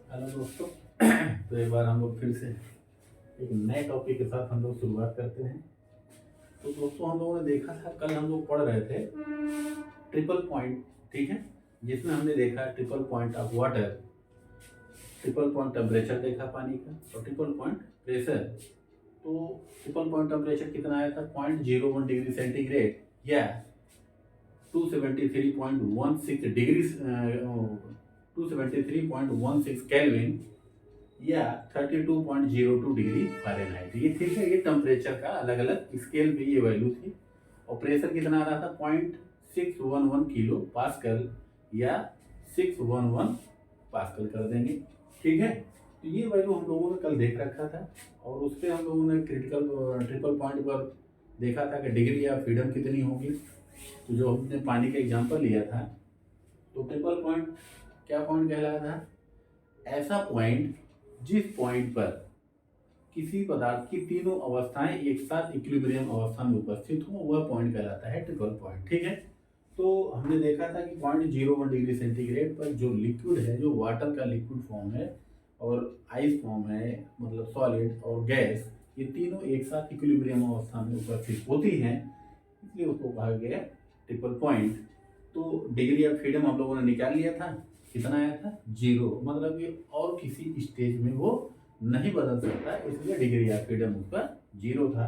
Hello दोस्तों। तो एक बार हम लोग फिर से एक नए टॉपिक के साथ हम लोग शुरुआत करते हैं। तो दोस्तों हम लोगों ने देखा था, कल हम लोग पढ़ रहे थे ट्रिपल पॉइंट, ठीक है, जिसमें हमने देखा triple point of water, triple point temperature देखा पानी का, और ट्रिपल पॉइंट प्रेशर। तो ट्रिपल पॉइंट टेम्परेचर कितना आया था, 0.01 डिग्री सेंटीग्रेड या 273.16 डिग्री, 273.16 केल्विन या 32.02 डिग्री फ़ारेनहाइट। ये ठीक है, ये टेम्परेचर का अलग अलग स्केल पे ये वैल्यू थी। और प्रेशर कितना आ रहा था, 0.611 किलो पास्कल या 611 पास्कल कर देंगे, ठीक है। तो ये वैल्यू हम लोगों ने कल देख रखा था, और उस पर हम लोगों ने क्रिटिकल ट्रिपल पॉइंट पर देखा था कि डिग्री या फ्रीडम कितनी होगी। तो जो हमने पानी का एग्जाम्पल लिया था, तो ट्रिपल पॉइंट क्या पॉइंट कहलाया था, ऐसा पॉइंट जिस पॉइंट पर किसी पदार्थ की तीनों अवस्थाएं एक साथ इक्विलिब्रियम अवस्था में उपस्थित हो, वह पॉइंट कहलाता है ट्रिपल पॉइंट, ठीक है। तो हमने देखा था कि 0.01 डिग्री सेंटीग्रेड पर जो लिक्विड है, जो वाटर का लिक्विड फॉर्म है और आइस फॉर्म है, मतलब सॉलिड और गैस, ये तीनों एक साथ इक्विलिब्रियम अवस्था में उपस्थित होती हैं, इसलिए उसको कहा गया ट्रिपल पॉइंट। तो डिग्री ऑफ फ्रीडम हम लोगों ने निकाल लिया था, कितना आया था, 0, मतलब ये और किसी स्टेज में वो नहीं बदल सकता, इसलिए डिग्री ऑफ फ्रीडम उसका 0 था,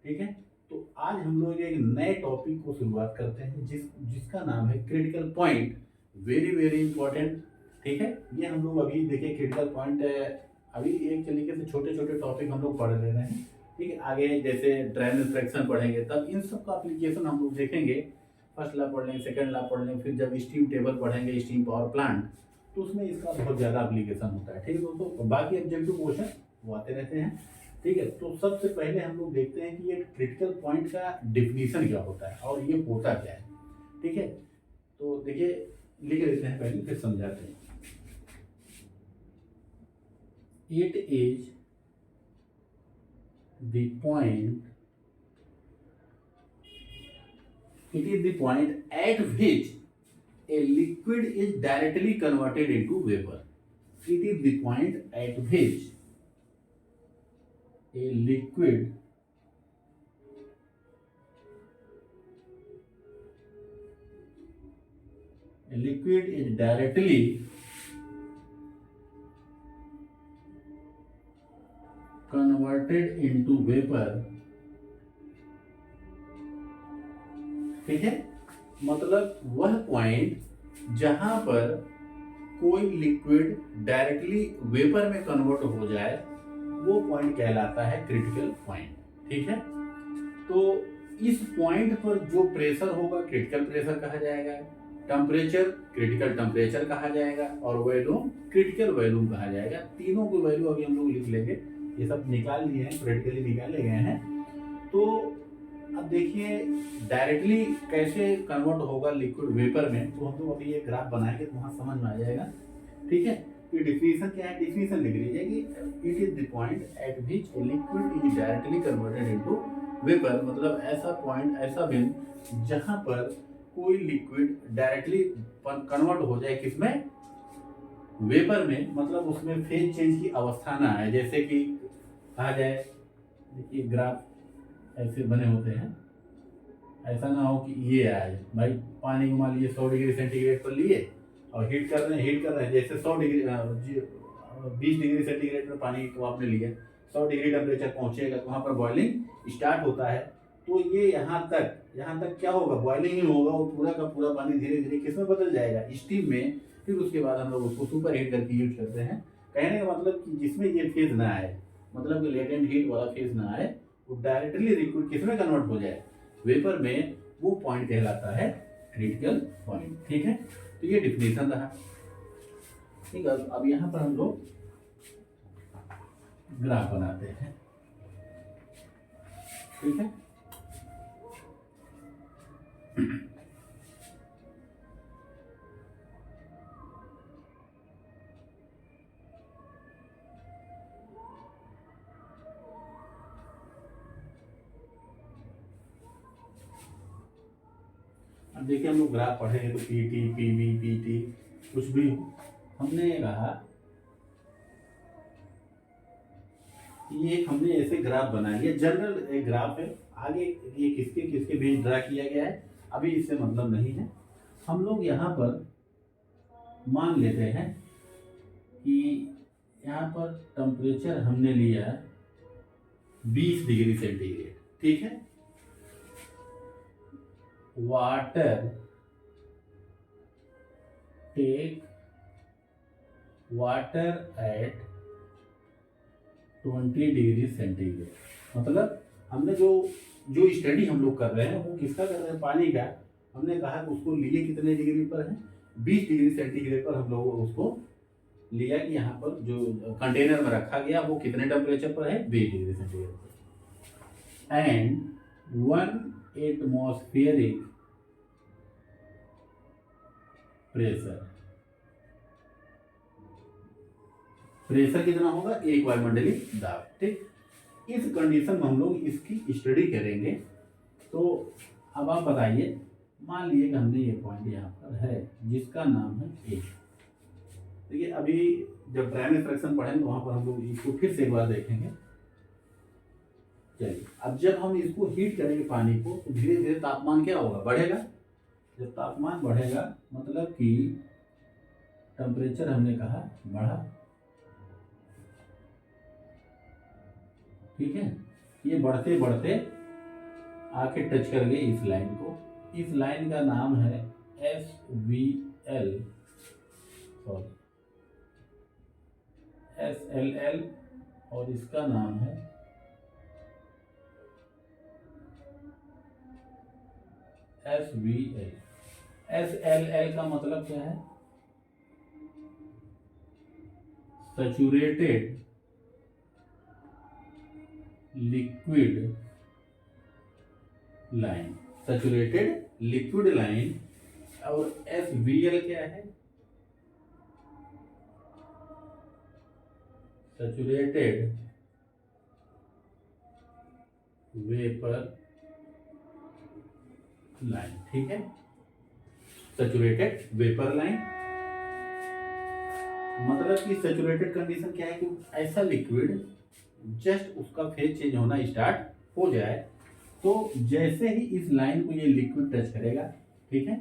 ठीक है। तो आज हम लोग एक नए टॉपिक को शुरुआत करते हैं जिसका नाम है critical point. Very very important, ठीक है। ये हम लोग अभी देखिए क्रिटिकल पॉइंट, अभी एक तरीके से छोटे छोटे टॉपिक हम लोग पढ़ ले रहे हैं, ठीक है। आगे जैसे ड्रेनेज फ्रैक्शन पढ़ेंगे तब इन सब का एप्लीकेशन हम लोग देखेंगे। फर्स्ट लॉ पढ़ लेंगे, सेकंड लॉ पढ़ लेंगे, फिर जब स्टीम टेबल पढ़ेंगे, स्टीम पावर प्लांट, तो उसमें इसका बहुत ज़्यादा एप्लीकेशन होता है, ठीक है दोस्तों। तो बाकी ऑब्जेक्टिव क्वेश्चन वो आते रहते हैं, ठीक है। तो सबसे पहले हम लोग देखते हैं कि ये क्रिटिकल पॉइंट का डिफिनीशन क्या होता है और ये होता क्या है, ठीक है। तो देखिए लिख लेते हैं पहले, फिर समझाते हैं। It is the point, it is the point at which a liquid is directly converted into vapor. It is the point at which a liquid is directly converted into vapor, ठीक है। मतलब वह पॉइंट जहां पर कोई liquid directly vapour में convert हो जाए, वो पॉइंट कहलाता है क्रिटिकल पॉइंट, ठीक है। तो इस पॉइंट पर जो प्रेशर होगा क्रिटिकल प्रेशर कहा जाएगा, टेम्परेचर क्रिटिकल टेम्परेचर कहा जाएगा, और वैल्यूम क्रिटिकल वैल्यूम कहा जाएगा। तीनों की वैल्यू अभी हम लोग लिख लेंगे, ये सब निकाल लिए हैं, प्रैक्टिकली निकाले गए हैं। तो अब देखिए डायरेक्टली कैसे कन्वर्ट होगा लिक्विड वेपर में, तो हम लोग अभी ये ग्राफ बनाएंगे तो वहाँ समझ में आ जाएगा, ठीक है। तो डिफिनीशन क्या है, डिफिनीशन लिख लीजिए कि it is the point eight which liquid is directly converted into vapour, मतलब ऐसा पॉइंट, ऐसा बिंदु जहां पर कोई लिक्विड डायरेक्टली कन्वर्ट हो जाए, किसमें, वेपर में, मतलब उसमें फेज चेंज की अवस्था ना आए। जैसे कि कहा जाए, देखिए ग्राफ ऐसे बने होते हैं, ऐसा ना हो कि ये आए भाई पानी को मान लीजिए 100 डिग्री सेंटीग्रेड पर लिए और हीट कर रहे हैं, जैसे 100 डिग्री 20 डिग्री सेंटीग्रेड पर पानी को आपने लिया, 100 डिग्री टेम्परेचर पहुंचेगा तो वहाँ पर बॉइलिंग स्टार्ट होता है। तो ये यहाँ तक क्या होगा, बॉइलिंग ही होगा, और पूरा का पूरा पानी धीरे धीरे किस में बदल जाएगा, स्टीम में। फिर उसके बाद हम लोग उसको सुपर हीट करके यूज करते हैं। कहने का मतलब कि जिसमें ये फेज ना आए, मतलब कि लेटेंट हीट वाला फेज ना आए, वो डायरेक्टली लिक्विड किस में कन्वर्ट हो जाए, वेपर में, वो पॉइंट कहलाता है क्रिटिकल पॉइंट, ठीक है। तो ये डिफिनेशन रहा, ठीक है। अब यहाँ पर हम लोग ग्राफ बनाते हैं, ठीक है। अब देखिए हम लोग ग्राफ पढ़ेंगे तो P T, P V, P T, कुछ भी हो, हमने कहा ये एक हमने ऐसे ग्राफ बना लिया, जनरल एक ग्राफ है। आगे ये किसके किसके बीच ड्रा किया गया है अभी इससे मतलब नहीं है। हम लोग यहाँ पर मान लेते हैं कि यहाँ पर टेम्परेचर हमने लिया 20 डिग्री सेंटीग्रेड, ठीक है। Water take water at 20 degree centigrade. मतलब हमने जो जो स्टडी हम लोग कर रहे हैं वो किसका कर रहे हैं, पानी का। हमने कहा कि उसको लिए कितने डिग्री पर है, 20 डिग्री सेंटीग्रेड पर हम लोग उसको लिया कि यहाँ पर जो कंटेनर में रखा गया वो कितने टेम्परेचर पर है, 20 डिग्री सेंटीग्रेड पर। एंड 1 एटमॉस्फेरिक प्रेशर, प्रेशर कितना होगा, 1 वायुमंडलीय दाब, ठीक। इस कंडीशन में हम लोग इसकी स्टडी करेंगे। तो अब आप बताइए, मान लीजिए कि हमने ये पॉइंट यहाँ पर है जिसका नाम है ए। देखिए अभी जब प्राइमरी फ्रैक्शन पढ़ेंगे तो वहाँ पर हम लोग इसको फिर से एक बार देखेंगे। चलिए, अब जब हम इसको हीट करेंगे पानी को तो धीरे धीरे तापमान क्या होगा, बढ़ेगा। जब तापमान बढ़ेगा मतलब कि टेम्परेचर हमने कहा बढ़ा, ठीक है। ये बढ़ते बढ़ते आके टच कर गए इस लाइन को। इस लाइन का नाम है SVL, सॉरी SLL, और इसका नाम है SVL। SLL का मतलब क्या है, saturated liquid line, saturated liquid line. और SVL क्या है, सैचुरेटेड वेपर लाइन, ठीक है। सैचुरेटेड वेपर लाइन मतलब कि सैचुरेटेड कंडीशन क्या है कि ऐसा लिक्विड जस्ट उसका फेज चेंज होना स्टार्ट हो जाए, तो जैसे ही इस लाइन को ये लिक्विड टच करेगा, ठीक है,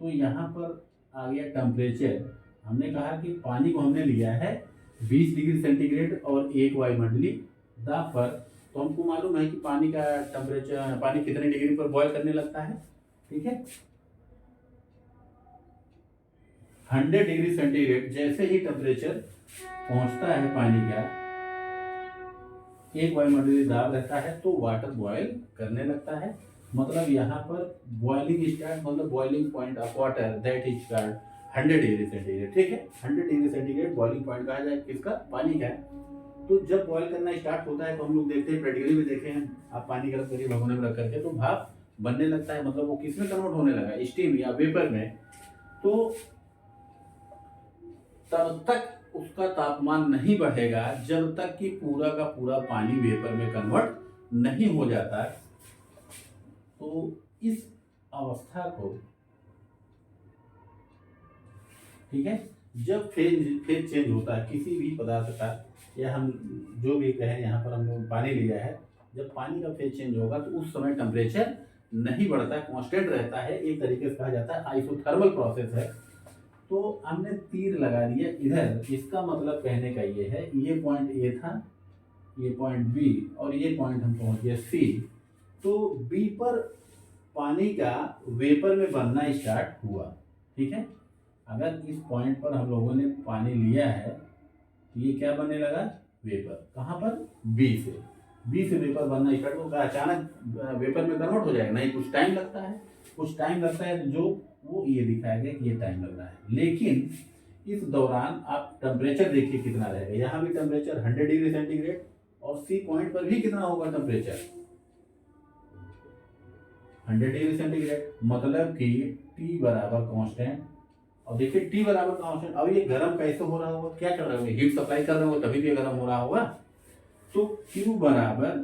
तो यहाँ पर आ गया टेम्परेचर। हमने कहा कि पानी को हमने लिया है 20 डिग्री सेंटीग्रेड और 1 वायुमंडलीय दाब पर। तो हमको मालूम है कि पानी का टेम्परेचर, पानी कितने डिग्री पर बॉयल करने लगता है, ठीक है, 100 डिग्री सेंटीग्रेड। जैसे ही टेम्परेचर पहुंचता है पानी का, 1 वायुमंडलीय दाब रहता है तो वाटर बॉयल करने लगता है। मतलब यहाँ पर बॉइलिंग स्टार्ट, मतलब boiling point of water that is called 100 degree centigrade, ठीक है। 100 डिग्री सेंटीग्रेड बॉइलिंग पॉइंट कहा जाए किसका, पानी का। तो जब बॉयल करना स्टार्ट होता है तो हम लोग देखते हैं, प्रैक्टिकली भी देखे हैं, आप पानी गर्म करिए भगोने में रख करके तो भाप बनने लगता है। मतलब वो किस में कन्वर्ट होने लगा, स्टीम या वेपर में। तो तब तक उसका तापमान नहीं बढ़ेगा जब तक कि पूरा का पूरा पानी वेपर में कन्वर्ट नहीं हो जाता। तो इस अवस्था को, ठीक है, जब फेज चेंज होता है किसी भी पदार्थ का, या हम जो भी कहें, यहाँ पर हम लोग पानी लिया है, जब पानी का फेज चेंज होगा तो उस समय टेम्परेचर नहीं बढ़ता, कांस्टेंट रहता है। एक तरीके से कहा जाता है आइसोथर्मल प्रोसेस है। तो हमने तीर लगा दिया इधर, इसका मतलब कहने का ये है, ये पॉइंट ए था, ये पॉइंट बी, और ये पॉइंट हम पहुंच गए सी। तो बी पर पानी का वेपर में बनना स्टार्ट हुआ, ठीक है। अगर इस पॉइंट पर हम लोगों ने पानी लिया है तो ये क्या बनने लगा, वेपर। कहाँ पर, बी से वेपर बनना स्टार्ट होगा। अचानक वेपर में कन्वर्ट हो जाएगा नहीं, कुछ टाइम लगता है, तो जो वो ये दिखाया गया कि ये टाइम लग रहा है। लेकिन इस दौरान आप टेम्परेचर देखिए कितना रहेगा। यहाँ भी टेम्परेचर 100 डिग्री सेंटीग्रेड, और सी पॉइंट पर भी कितना होगा टेम्परेचर, 100 डिग्री सेंटीग्रेड। मतलब कि टी बराबर कांस्टेंट। और देखिए टी बराबर कांस्टेंट, अब ये गर्म कैसे हो रहा होगा, क्या कर रहे होंगे, हीट सप्लाई कर रहे होंगे तभी भी गर्म हो रहा होगा। तो Q बराबर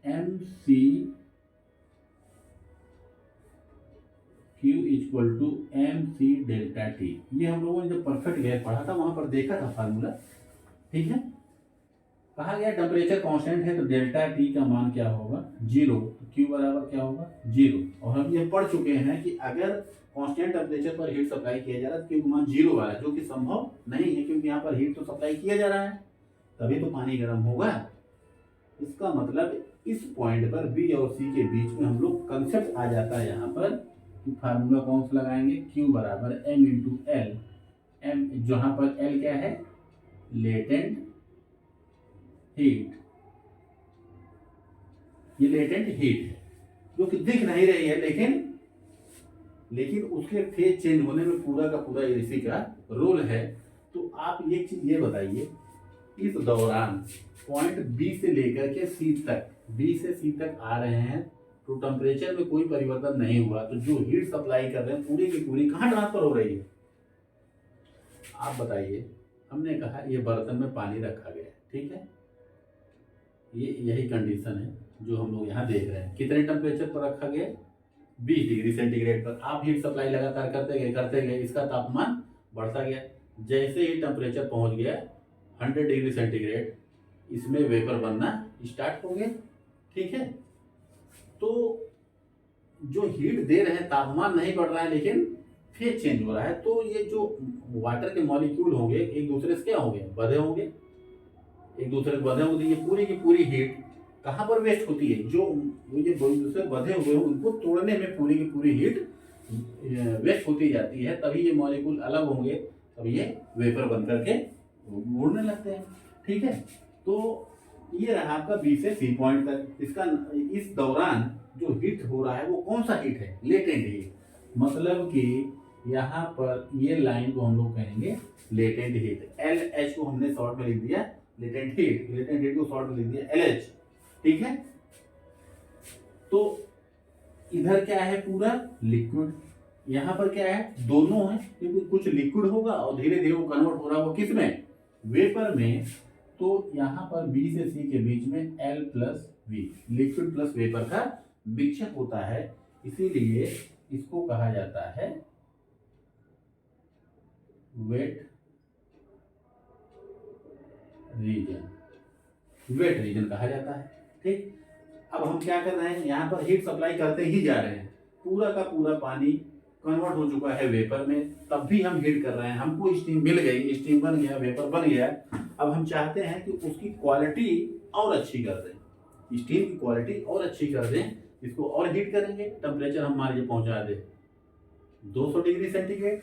MC, Q equal to MC delta T। ये हम लोगों ने जब परफेक्ट गैस पढ़ा था वहां पर देखा था फार्मूला, ठीक है। कहा गया टेम्परेचर कांस्टेंट है तो डेल्टा टी का मान क्या होगा, जीरो। तो क्यू बराबर क्या होगा, जीरो। और हम ये पढ़ चुके हैं कि अगर कांस्टेंट टेम्परेचर पर हीट सप्लाई किया जा रहा है तो क्यू का मान जीरो आ रहा है, जो कि संभव नहीं है क्योंकि यहाँ पर हीट तो सप्लाई किया जा रहा है, तभी तो पानी गर्म होगा। इसका मतलब इस पॉइंट पर बी और सी के बीच में हम लोग कंसेप्ट आ जाता है यहाँ पर कि फार्मूला कौन सा लगाएंगे, क्यू बराबर एम इंटू एल। एम जहाँ पर एल क्या है, लेटेंट हीट। ये लेटेंट हीट है जो कि दिख नहीं रही है, लेकिन उसके फेज चेंज होने में पूरा का पूरा इसी का रोल है। तो आप एक चीज ये बताइए, इस दौरान पॉइंट बी से लेकर के सी तक, बी से सी तक आ रहे हैं तो टेम्परेचर में कोई परिवर्तन नहीं हुआ, तो जो हीट सप्लाई कर रहे हैं पूरी की पूरी कहाँ ट्रांसफर हो रही है, आप बताइए। हमने कहा ये बर्तन में पानी रखा गया है, ठीक है, ये यही कंडीशन है जो हम लोग यहाँ देख रहे हैं। कितने टेम्परेचर पर रखा गया, 20 डिग्री सेंटीग्रेड पर। आप हीट सप्लाई लगातार करते गए, इसका तापमान बढ़ता गया। जैसे ही टेम्परेचर पहुंच गया 100 डिग्री सेंटीग्रेड, इसमें वेपर बनना स्टार्ट हो गया, ठीक है। तो जो हीट दे रहे हैं, तापमान नहीं बढ़ रहा है लेकिन फेज चेंज हो रहा है, तो ये जो वाटर के मॉलिक्यूल होंगे एक दूसरे से क्या होंगे, बंधे होंगे, एक दूसरे से बंधे होंगे। ये पूरी की पूरी हीट कहाँ पर वेस्ट होती है, जो ये दूसरे बंधे हुए हैं उनको तोड़ने में पूरी की पूरी हीट वेस्ट होती जाती है, तभी ये मॉलिक्यूल अलग होंगे, तभी ये वेपर बन करके उड़ने लगते हैं, ठीक है। तो ये रहा आपका बी से सी पॉइंट तक। इसका इस दौरान जो हीट हो रहा है वो कौन सा हीट है, लेटेंट हीट। मतलब कि यहाँ पर ये लाइन को हम लोग कहेंगे लेटेंट हीट। एल एच को हमने शॉर्ट में लिख दिया लेटेंट हीट, लेटेंट हीट को शॉर्ट में लिख दिया एल एच, ठीक है। तो इधर क्या है, पूरा लिक्विड, यहाँ पर क्या है, दोनों है, क्योंकि कुछ लिक्विड होगा और धीरे धीरे वो कन्वर्ट हो रहा होगा किस में, वेपर में। तो यहाँ पर बी से सी के बीच में L plus V, liquid plus vapour का मिक्सचर होता है, इसीलिए इसको कहा जाता है वेट रीजन, वेट रीजन कहा जाता है, ठीक। अब हम क्या कर रहे हैं, यहाँ पर हीट सप्लाई करते ही जा रहे हैं, पूरा का पूरा पानी कन्वर्ट हो चुका है वेपर में, तब भी हम हीट कर रहे हैं, हमको स्टीम मिल गई, स्टीम बन गया, वेपर बन गया। अब हम चाहते हैं कि उसकी क्वालिटी और अच्छी कर दें, स्टीम की क्वालिटी और अच्छी कर दें, इसको और हीट करेंगे, टेम्परेचर हम मान लीजिए पहुंचा दें 200 डिग्री सेंटीग्रेड।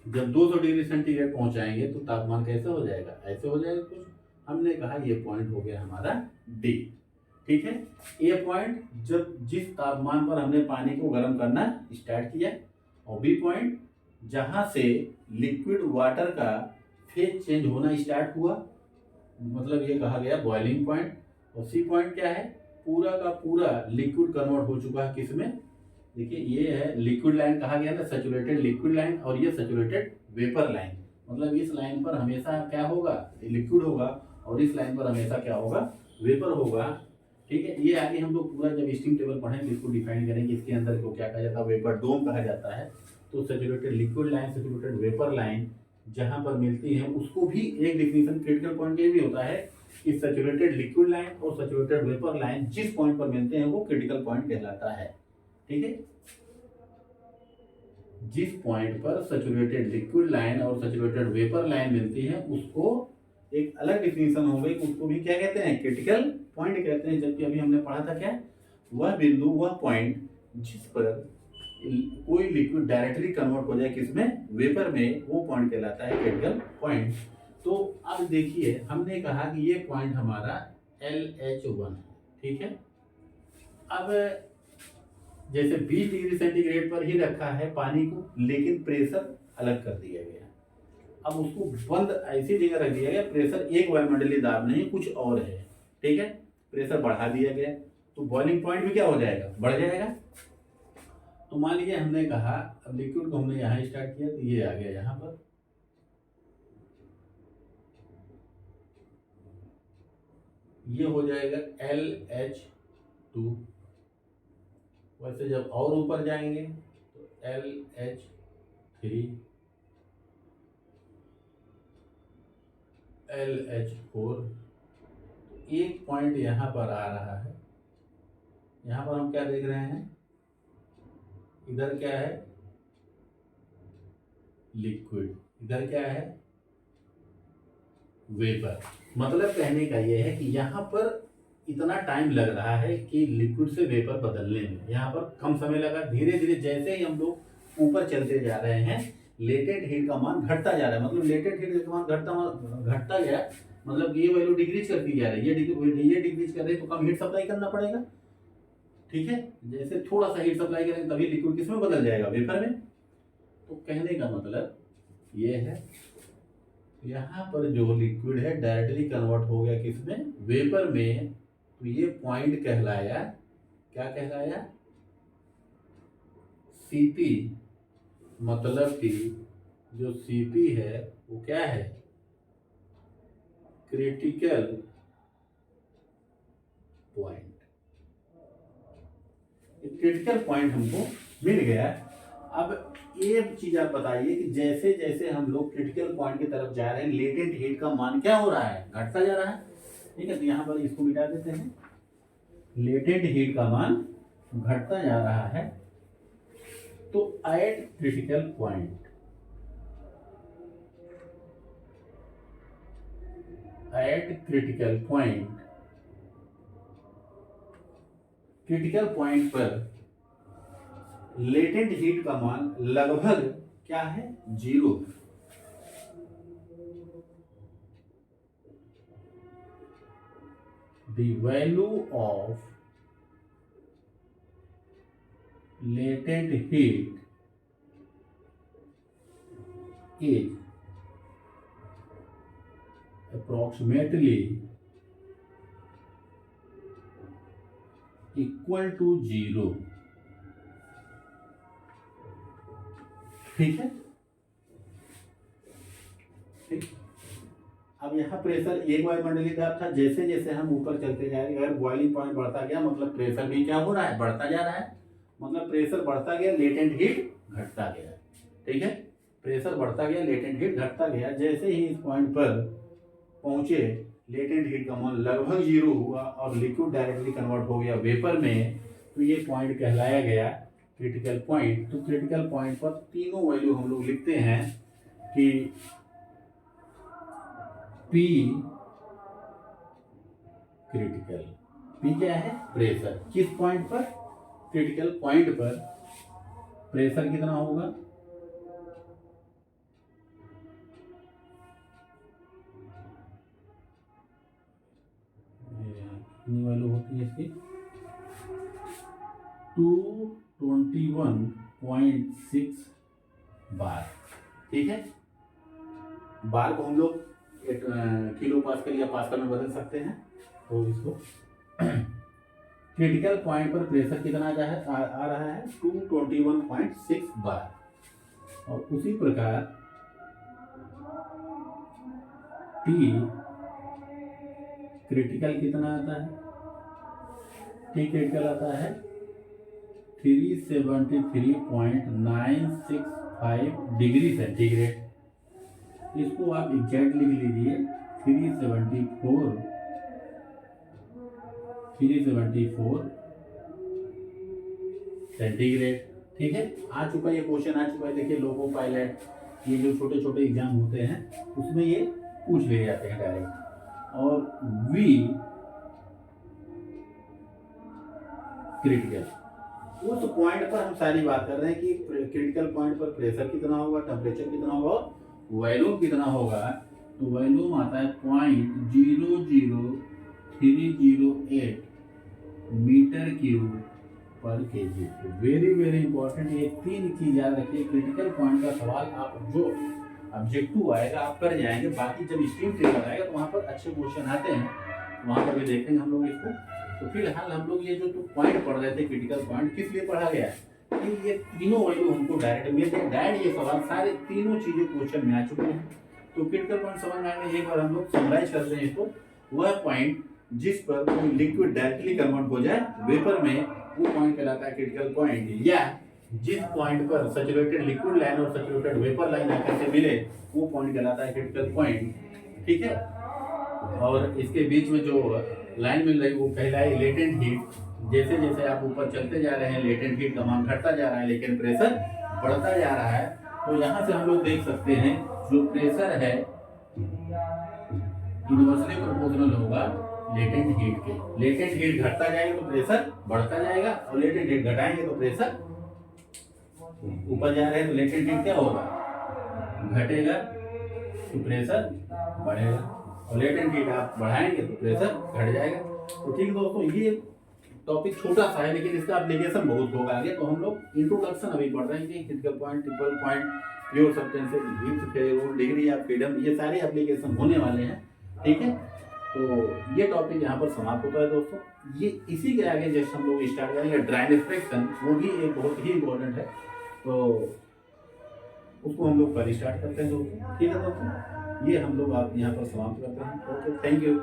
जब 200 डिग्री सेंटीग्रेड पहुंचाएंगे तो तापमान कैसे हो जाएगा, ऐसे हो जाएगा कुछ। हमने कहा ये पॉइंट हो गया हमारा डी, ठीक है। ए पॉइंट जब जिस तापमान पर हमने पानी को गर्म करना स्टार्ट किया, और बी पॉइंट जहां से लिक्विड वाटर का फेज चेंज होना स्टार्ट हुआ, मतलब ये कहा गया बॉइलिंग पॉइंट। और सी पॉइंट क्या है, पूरा का पूरा लिक्विड कन्वर्ट हो चुका है किसमें, देखिए ये है लिक्विड लाइन, कहा गया था सैचुरेटेड लिक्विड लाइन, और ये सैचुरेटेड वेपर लाइन। मतलब इस लाइन पर हमेशा क्या होगा, लिक्विड होगा, और इस लाइन पर हमेशा क्या होगा, वेपर होगा, ठीक है। ये आगे हम लोग पूरा जब स्टीम टेबल पढ़ेंगे इसको डिफाइन करेंगे, इसके अंदर को क्या कहा जाता है, वेपर डोम कहा जाता है। तो saturated liquid line, saturated vapour line जहां पर मिलती है उसको भी एक डिफिनेशन क्रिटिकल पॉइंट ये भी होता है कि सैचुरेटेड लिक्विड लाइन और सैचुरेटेड वेपर लाइन जिस पॉइंट पर मिलते हैं वो क्रिटिकल पॉइंट कहलाता है, ठीक है। जिस पॉइंट पर सैचुरेटेड लिक्विड लाइन और सैचुरेटेड वेपर लाइन मिलती है उसको एक अलग डिफिनेशन हो गई, उसको भी क्या कहते हैं, क्रिटिकल पॉइंट कहते हैं। जबकि अभी हमने पढ़ा था क्या, वह बिंदु, वह पॉइंट जिस पर कोई लिक्विड डायरेक्टली कन्वर्ट हो जाए किसमें, वेपर में, वो पॉइंट कहलाता है क्रिटिकल पॉइंट। तो अब देखिए हमने कहा कि ये पॉइंट हमारा LH1 है, ठीक है। अब जैसे 20 डिग्री सेंटीग्रेड पर ही रखा है पानी को, लेकिन प्रेशर अलग कर दिया गया, अब उसको बंद ऐसी जगह रख दिया गया, प्रेशर एक वायुमंडलीय दाब नहीं कुछ और है, ठीक है। प्रेशर बढ़ा दिया गया तो बॉइलिंग पॉइंट भी क्या हो जाएगा, बढ़ जाएगा। तो मान लीजिए हमने कहा अब लिक्विड को हमने यहाँ स्टार्ट किया तो ये आ गया यहाँ पर, ये हो जाएगा LH2। वैसे जब और ऊपर जाएंगे तो LH3, LH4, एक पॉइंट यहाँ पर आ रहा है, यहाँ पर हम क्या देख रहे हैं, इधर क्या है लिक्विड, इधर क्या है वेपर। मतलब कहने का यह है कि यहाँ पर इतना टाइम लग रहा है कि लिक्विड से वेपर बदलने में, यहाँ पर कम समय लगा। धीरे धीरे जैसे ही हम लोग ऊपर चलते जा रहे हैं लेटेंट हीट का मान घटता जा रहा है, मतलब लेटेंट हीट का मान घटता गया, मतलब ये वैल्यू डिक्रीज करती जा रही है, ये डिक्रीज कर रही है तो कम हीट सप्लाई करना पड़ेगा। ठीक है, जैसे थोड़ा सा हीट सप्लाई करेंगे तभी लिक्विड किसमें बदल जाएगा, वेपर में। तो कहने का मतलब ये है यहाँ पर जो लिक्विड है डायरेक्टली कन्वर्ट हो गया किसमें, वेपर में। तो ये पॉइंट कहलाया, क्या कहलाया, सीपी। मतलब कि जो सीपी है वो क्या है, क्रिटिकल पॉइंट। क्रिटिकल पॉइंट हमको मिल गया। अब एक चीज आप बताइए कि जैसे जैसे हम लोग क्रिटिकल पॉइंट की तरफ जा रहे हैं लेटेंट हीट का मान क्या हो रहा है, घटता जा रहा है। ठीक है, तो यहाँ पर इसको मिटा देते हैं, लेटेंट हीट का मान घटता जा रहा है। तो eight critical point, eight critical point, critical point पर लेटेंट हीट का मान लगभग क्या है, 0। The value of latent heat is approximately equal to 0। ठीक है, ठीक। अब यहाँ प्रेशर एक वायुमंडलीय था, जैसे जैसे हम ऊपर चलते जाएंगे अगर बॉइलिंग पॉइंट बढ़ता गया मतलब प्रेशर भी क्या हो रहा है, बढ़ता जा रहा है। मतलब प्रेशर बढ़ता गया लेटेंट हीट घटता गया। ठीक है, प्रेशर बढ़ता गया लेटेंट हीट घटता गया। जैसे ही इस पॉइंट पर पहुंचे लेटेंट हीट का मान लगभग 0 हुआ और लिक्विड डायरेक्टली कन्वर्ट हो गया वेपर में, तो ये पॉइंट कहलाया गया क्रिटिकल पॉइंट। तो क्रिटिकल पॉइंट पर तीनों वैल्यू हम लोग लिखते हैं कि P क्रिटिकल, P क्या है, प्रेशर। किस पॉइंट पर, क्रिटिकल पॉइंट पर प्रेशर कितना होगा, कितनी वैल्यू होती है इसकी, 221.6 बार। ठीक है, बार को हम लोग किलो पास्कल या पास्कल में बदल सकते हैं। तो इसको क्रिटिकल पॉइंट पर प्रेशर कितना आ रहा है 221.6 बार। और उसी प्रकार T क्रिटिकल कितना आता है, T क्रिटिकल आता है 373.965 डिग्री सेंटीग्रेड। इसको आप एग्जैक्ट लिख लीजिए 374 सेंटीग्रेड। ठीक है, आ चुका ये क्वेश्चन आ चुका है। देखिए लोको पायलट ये जो छोटे छोटे एग्जाम होते हैं उसमें ये पूछ ले जाते हैं डायरेक्ट। और V क्रिटिकल, उस पॉइंट पर हम सारी बात कर रहे हैं कि क्रिटिकल पॉइंट पर प्रेशर कितना होगा, टेम्परेचर कितना होगा, वॉल्यूम कितना होगा। तो वॉल्यूम आता है 0.00308 मीटर क्यूब पर केजी। वेरी वेरी इंपॉर्टेंट, ये तीन चीज याद रखिए। क्रिटिकल पॉइंट का सवाल आप जो ऑब्जेक्टिव आएगा आप कर जाएंगे, बाकी जब स्ट्रीम टेबल आएगा तो वहाँ पर अच्छे क्वेश्चन आते हैं, वहाँ पर भी देखेंगे हम लोग इसको। तो फिलहाल हम लोग ये जो पॉइंट पढ़ रहे थे क्रिटिकल पॉइंट, किस लिए पढ़ा गया कि ये तीनों वैल्यू हमको डायरेक्ट मिलते हैं। डायरेक्ट ये सवाल सारे तीनों चीजें क्वेश्चन में आ चुके हैं। तो क्रिटिकल पॉइंट समझ में आएंगे, एक बार हम लोग समराइज करते हैं इसको। वह पॉइंट जिस पर कोई लिक्विड डायरेक्टली कन्वर्ट हो जाए वेपर में, वो पॉइंट कहलाता है क्रिटिकल पॉइंट। या जिस पॉइंट पर सैचुरेटेड लिक्विड लाइन और सैचुरेटेड वेपर लाइन आकर से मिले, वो पॉइंट कहलाता है क्रिटिकल पॉइंट। ठीक है, और इसके बीच में जो लाइन मिल रही है वो कहलाए लेटेंट हीट। जैसे जैसे आप ऊपर चलते जा रहे हैं लेटेंट हीट का मान घटता जा रहा है लेकिन प्रेशर बढ़ता जा रहा है। तो यहाँ से हम लोग देख सकते हैं जो प्रेशर है इन्वर्सली प्रोपोर्शनल होगा लेटेंट हीट के। लेटेंट हीट घटता जाएगा तो प्रेशर बढ़ता जाएगा और लेटेंट हीट घटाएंगे तो प्रेशर ऊपर जा रहे हैं तो लेटेंट हीट क्या होगा, घटेगा तो प्रेशर बढ़ेगा और लेटेंट हीट आप बढ़ाएंगे तो प्रेशर घट जाएगा। तो ठीक है दोस्तों, ये टॉपिक छोटा सा है लेकिन इसका एप्लीकेशन बहुत होगा आगे। तो हम लोग इंट्रोडक्शन अभी पढ़ रहे हैं कि critical point, triple point, pure substances, heat farewell, degree of freedom, ये सारे एप्लीकेशन होने वाले हैं। ठीक है, तो ये टॉपिक यहाँ पर समाप्त होता है दोस्तों। ये इसी के आगे जैसे हम लोग स्टार्ट करेंगे ड्राइनेज फ्रैक्शन, वो भी एक बहुत ही इंपॉर्टेंट है, तो उसको हम लोग कल स्टार्ट करते हैं दोस्तों। ठीक है दोस्तों, ये हम लोग आप यहाँ पर समाप्त करते हैं। Okay, thank you.